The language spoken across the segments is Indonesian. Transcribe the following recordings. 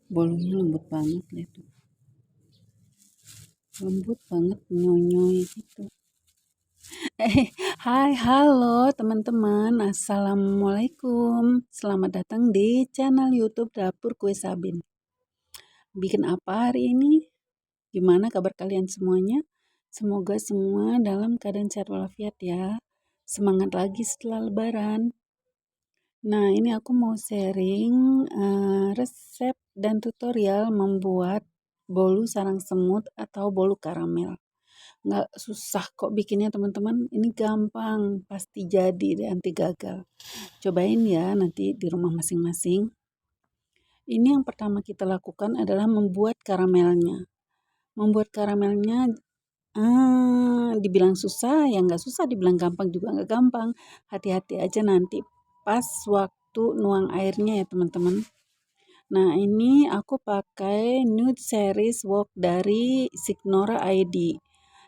Bolunya lembut banget, lihat tuh. Lembut banget, nyonyoy gitu. Hai, halo teman-teman. Assalamualaikum. Selamat datang di channel YouTube Dapur Kue Sabin. Bikin apa hari ini? Gimana kabar kalian semuanya? Semoga semua dalam keadaan sehat walafiat ya. Semangat lagi setelah Lebaran. Nah, ini aku mau sharing resep dan tutorial membuat bolu sarang semut atau bolu karamel. Nggak susah kok bikinnya teman-teman, ini gampang, pasti jadi deh, anti gagal. Cobain ya nanti di rumah masing-masing. Ini yang pertama kita lakukan adalah membuat karamelnya. Membuat karamelnya dibilang susah ya nggak susah, dibilang gampang juga nggak gampang. Hati-hati aja nanti pas waktu nuang airnya ya teman-teman. Nah, ini aku pakai Nude Series Wok dari Signora ID.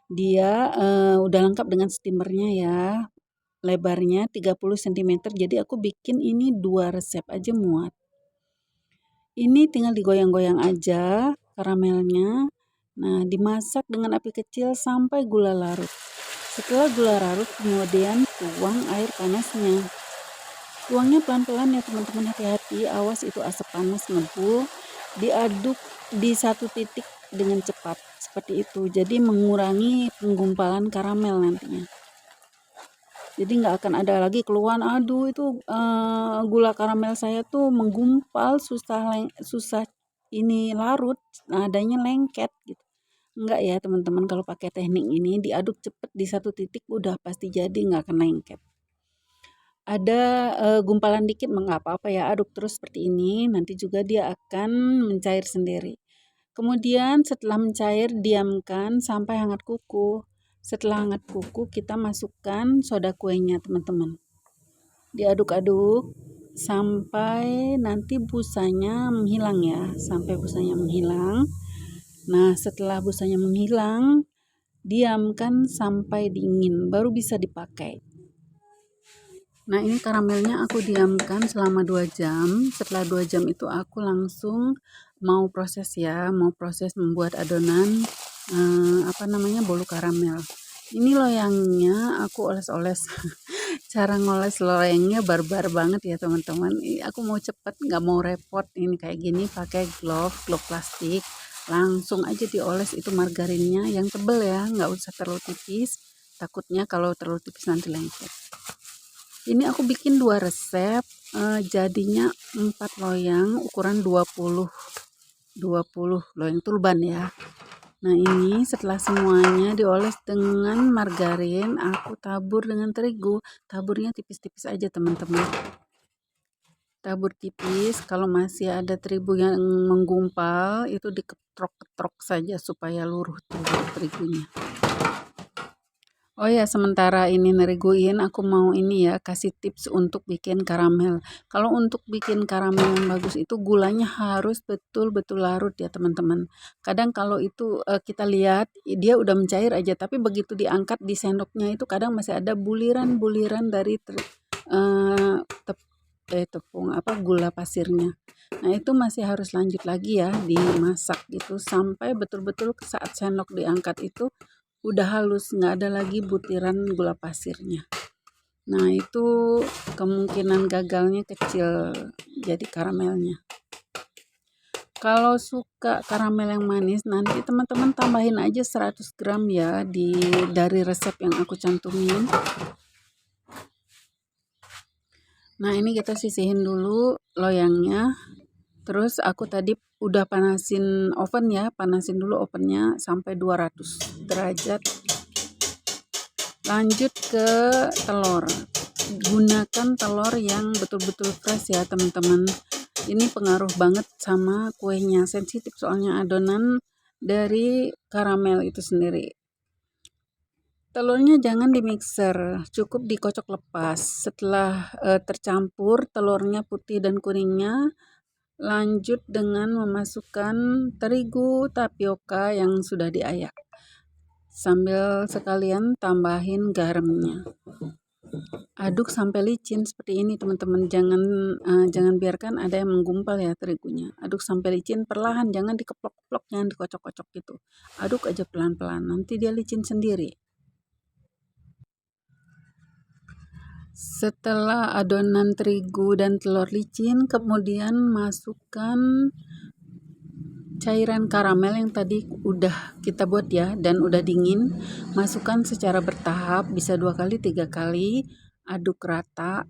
Dia udah lengkap dengan steamernya ya. Lebarnya 30 cm. Jadi aku bikin ini 2 resep aja muat. Ini tinggal digoyang-goyang aja karamelnya. Nah, dimasak dengan api kecil sampai gula larut. Setelah gula larut, kemudian tuang air panasnya. Tuangnya pelan-pelan ya teman-teman, hati-hati, awas itu asap panas ngebul. Diaduk di satu titik dengan cepat, seperti itu. Jadi mengurangi penggumpalan karamel nantinya. Jadi nggak akan ada lagi keluhan, aduh itu gula karamel saya tuh menggumpal, susah ini larut, adanya lengket gitu. Enggak ya teman-teman, kalau pakai teknik ini diaduk cepet di satu titik udah pasti jadi, nggak akan lengket. Ada gumpalan dikit nggak apa-apa ya, aduk terus seperti ini, nanti juga dia akan mencair sendiri. Kemudian setelah mencair diamkan sampai hangat kuku. Setelah hangat kuku kita masukkan soda kuenya teman-teman. Diaduk-aduk sampai nanti busanya menghilang ya, sampai busanya menghilang. Nah, setelah busanya menghilang, diamkan sampai dingin, baru bisa dipakai. Nah, ini karamelnya aku diamkan selama 2 jam. Setelah 2 jam itu aku langsung mau proses ya, mau proses membuat adonan bolu karamel. Ini loyangnya aku oles-oles. Cara ngoles loyangnya barbar banget ya teman-teman. Aku mau cepet, nggak mau repot. Ini kayak gini pakai glove plastik. Langsung aja dioles itu margarinnya yang tebel ya, nggak usah terlalu tipis. Takutnya kalau terlalu tipis nanti lengket. Ini aku bikin 2 resep, jadinya 4 loyang ukuran 20 loyang tulban ya. Nah, ini setelah semuanya dioles dengan margarin, aku tabur dengan terigu. Taburnya tipis-tipis aja teman-teman. Tabur tipis, kalau masih ada terigu yang menggumpal itu diketrok-ketrok saja supaya luruh tuh terigunya. Oh ya, sementara ini neriguin, aku mau ini ya, kasih tips untuk bikin karamel. Kalau untuk bikin karamel yang bagus itu gulanya harus betul-betul larut ya teman-teman. Kadang kalau itu kita lihat dia udah mencair aja, tapi begitu diangkat di sendoknya itu kadang masih ada buliran-buliran dari tepung gula pasirnya. Nah, itu masih harus lanjut lagi ya dimasak gitu sampai betul-betul saat sendok diangkat itu udah halus, nggak ada lagi butiran gula pasirnya. Nah, itu kemungkinan gagalnya kecil jadi karamelnya. Kalau suka karamel yang manis, nanti teman-teman tambahin aja 100 gram ya dari resep yang aku cantumin. Nah, ini kita sisihin dulu loyangnya. Terus aku tadi udah panasin oven ya, panasin dulu ovennya sampai 200 derajat. Lanjut ke telur. Gunakan telur yang betul-betul fresh ya teman-teman. Ini pengaruh banget sama kuenya, sensitif soalnya adonan dari karamel itu sendiri. Telurnya jangan di mixer, cukup dikocok lepas. Setelah tercampur telurnya putih dan kuningnya, lanjut dengan memasukkan terigu tapioka yang sudah diayak. Sambil sekalian tambahin garamnya. Aduk sampai licin seperti ini teman-teman, jangan biarkan ada yang menggumpal ya terigunya. Aduk sampai licin perlahan, jangan dikeplok-keplok, jangan dikocok-kocok gitu. Aduk aja pelan-pelan, nanti dia licin sendiri. Setelah adonan terigu dan telur licin, kemudian masukkan cairan karamel yang tadi udah kita buat ya dan udah dingin. Masukkan secara bertahap, bisa 2 kali 3 kali. Aduk rata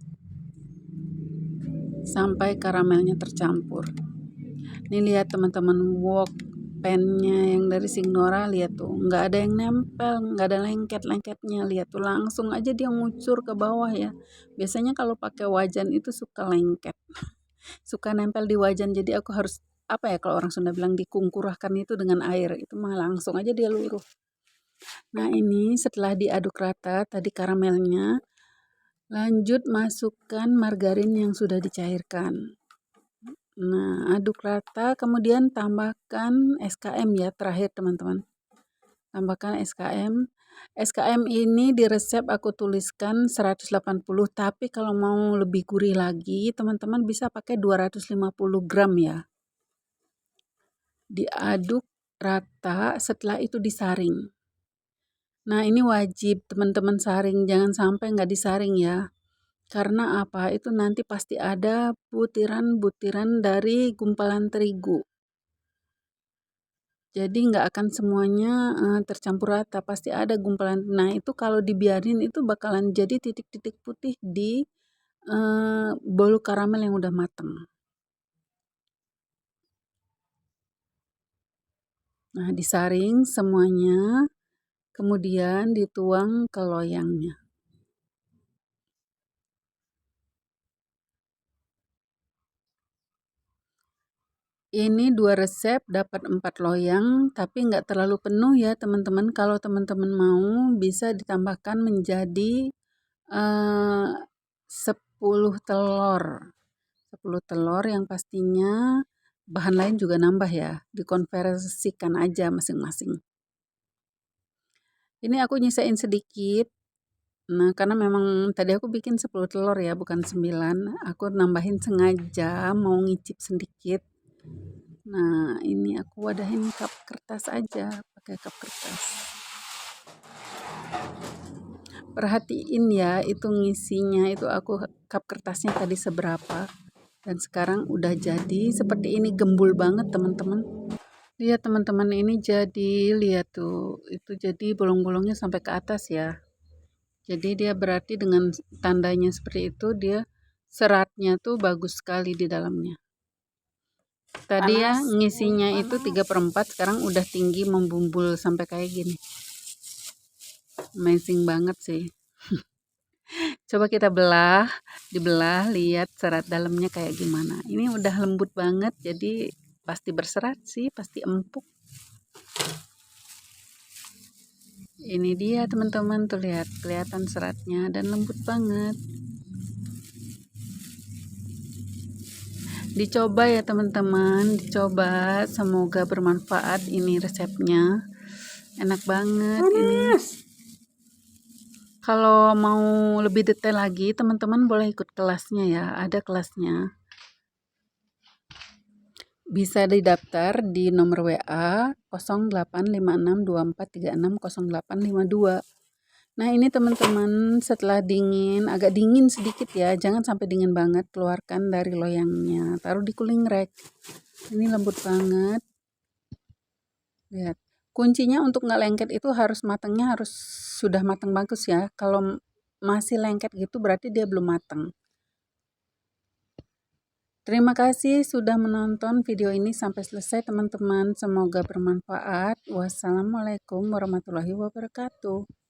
sampai karamelnya tercampur. Nih lihat teman-teman, wok pennya yang dari Signora, lihat tuh nggak ada yang nempel, nggak ada lengket-lengketnya, lihat tuh langsung aja dia ngucur ke bawah ya. Biasanya kalau pakai wajan itu suka lengket, suka nempel di wajan, jadi aku harus apa ya, kalau orang Sunda bilang dikungkurahkan itu dengan air, itu mah langsung aja dia luruh. Nah ini setelah diaduk rata tadi karamelnya, lanjut masukkan margarin yang sudah dicairkan. Nah, aduk rata, kemudian tambahkan SKM ya, terakhir teman-teman. Tambahkan SKM. SKM ini di resep aku tuliskan 180, tapi kalau mau lebih gurih lagi, teman-teman bisa pakai 250 gram ya. Diaduk rata, setelah itu disaring. Nah, ini wajib teman-teman saring, jangan sampai nggak disaring ya. Karena apa? Itu nanti pasti ada butiran-butiran dari gumpalan terigu. Jadi nggak akan semuanya tercampur rata, pasti ada gumpalan. Nah, itu kalau dibiarin itu bakalan jadi titik-titik putih di bolu karamel yang udah mateng. Nah, disaring semuanya, kemudian dituang ke loyangnya. Ini 2 resep dapat 4 loyang, tapi nggak terlalu penuh ya teman-teman. Kalau teman-teman mau bisa ditambahkan menjadi 10 telur. 10 telur yang pastinya bahan lain juga nambah ya, dikonversikan aja masing-masing. Ini aku nyisain sedikit. Nah, karena memang tadi aku bikin 10 telur ya, bukan 9. Aku nambahin sengaja mau ngicip sedikit. Nah, ini aku wadahin cup kertas aja, pakai cup kertas. Perhatiin ya, itu ngisinya itu aku cup kertasnya tadi seberapa. Dan sekarang udah jadi seperti ini, gembul banget teman-teman. Lihat teman-teman, ini jadi, lihat tuh, itu jadi bolong-bolongnya sampai ke atas ya. Jadi dia berarti dengan tandanya seperti itu, dia seratnya tuh bagus sekali di dalamnya. Tadi ya ngisinya itu 3/4, sekarang udah tinggi membumbul sampai kayak gini. Amazing banget sih. Coba kita dibelah, lihat serat dalamnya kayak gimana. Ini udah lembut banget, jadi pasti berserat sih, pasti empuk. Ini dia teman-teman, tuh lihat, kelihatan seratnya dan lembut banget. Dicoba ya teman-teman, dicoba, semoga bermanfaat ini resepnya. Enak banget ini. Kalau mau lebih detail lagi, teman-teman boleh ikut kelasnya ya, ada kelasnya. Bisa didaftar di nomor WA 085624360852. Nah, ini teman-teman setelah dingin, agak dingin sedikit ya, jangan sampai dingin banget, keluarkan dari loyangnya, taruh di cooling rack. Ini lembut banget. Lihat. Kuncinya untuk nggak lengket itu harus matangnya harus sudah matang bagus ya. Kalau masih lengket gitu berarti dia belum matang. Terima kasih sudah menonton video ini sampai selesai teman-teman. Semoga bermanfaat. Wassalamualaikum warahmatullahi wabarakatuh.